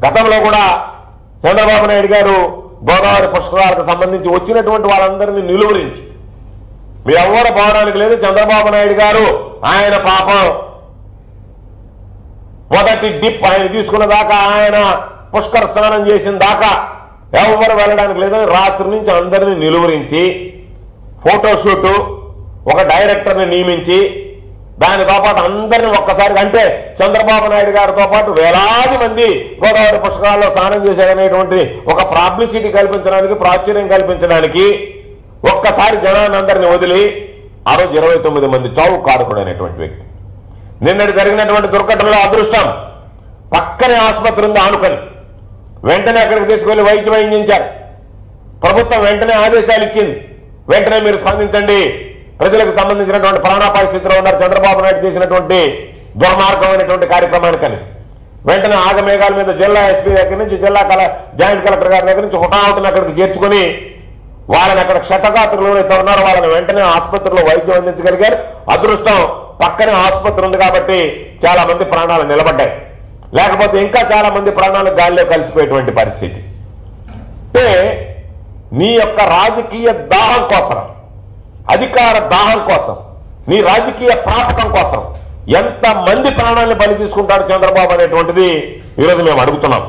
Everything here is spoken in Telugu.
గతంలో కూడా చంద్రబాబు నాయుడు గారు గోదావరి పుష్కరాలకు సంబంధించి వచ్చినటువంటి వాళ్ళందరినీ నిలువరించి మీరు ఎవరు పోవడానికి లేదు, చంద్రబాబు నాయుడు గారు ఆయన పాపం మొదటి డిప్ ఆయన తీసుకున్న దాకా, ఆయన పుష్కర స్నానం చేసిన దాకా ఎవరు వెళ్ళడానికి లేదని రాత్రి నుంచి అందరినీ నిలువరించి ఫోటోషూటు ఒక డైరెక్టర్ని నియమించి దానితో పాటు అందరినీ ఒక్కసారి, అంటే చంద్రబాబు నాయుడు గారితో పాటు వేలాది మంది గోదావరి పుష్కరాల్లో స్నానం చేశారనేటువంటి ఒక పబ్లిసిటీ కల్పించడానికి, ప్రాచుర్యం కల్పించడానికి ఒక్కసారి జనాన్ని అందరినీ వదిలి ఆ రోజు 29 మంది చావు కారకుడైనటువంటి వ్యక్తి. నిన్నటి జరిగినటువంటి దుర్ఘటనలో అదృష్టం పక్కనే ఆసుపత్రి ఉంది ఆనుకొని, వెంటనే అక్కడికి తీసుకెళ్లి వైద్యం అందించారు. ప్రభుత్వం వెంటనే ఆదేశాలు ఇచ్చింది, వెంటనే మీరు స్పందించండి, ప్రజలకు సంబంధించినటువంటి ప్రాణాపాయ స్థితిలో ఉన్నారు చంద్రబాబు నాయుడు చేసినటువంటి దుర్మార్గమైనటువంటి కార్యక్రమానికని. వెంటనే ఆగమేఘాల మీద జిల్లా ఎస్పీ దగ్గర నుంచి జిల్లా జాయింట్ కలెక్టర్ గారి దగ్గర నుంచి హుటాహుటిని అక్కడికి చేర్చుకుని వాళ్ళని అక్కడ క్షతగాత్రులు ఎవరైతే ఉన్నారో వాళ్ళని వెంటనే ఆసుపత్రిలో వైద్యం అందించగలిగారు. అదృష్టం పక్కనే ఆసుపత్రి ఉంది కాబట్టి చాలా మంది ప్రాణాలు నిలబడ్డాయి, లేకపోతే ఇంకా చాలా మంది ప్రాణాలు గాలిలో కలిసిపోయేటువంటి పరిస్థితి. అంటే నీ యొక్క రాజకీయ దాహం కోసం, అధికార దాహం కోసం, నీ రాజకీయ ప్రాపకం కోసం ఎంత మంది ప్రాణాలను బలి తీసుకుంటాడు చంద్రబాబు అనేటువంటిది ఈరోజు మేము అడుగుతున్నాం.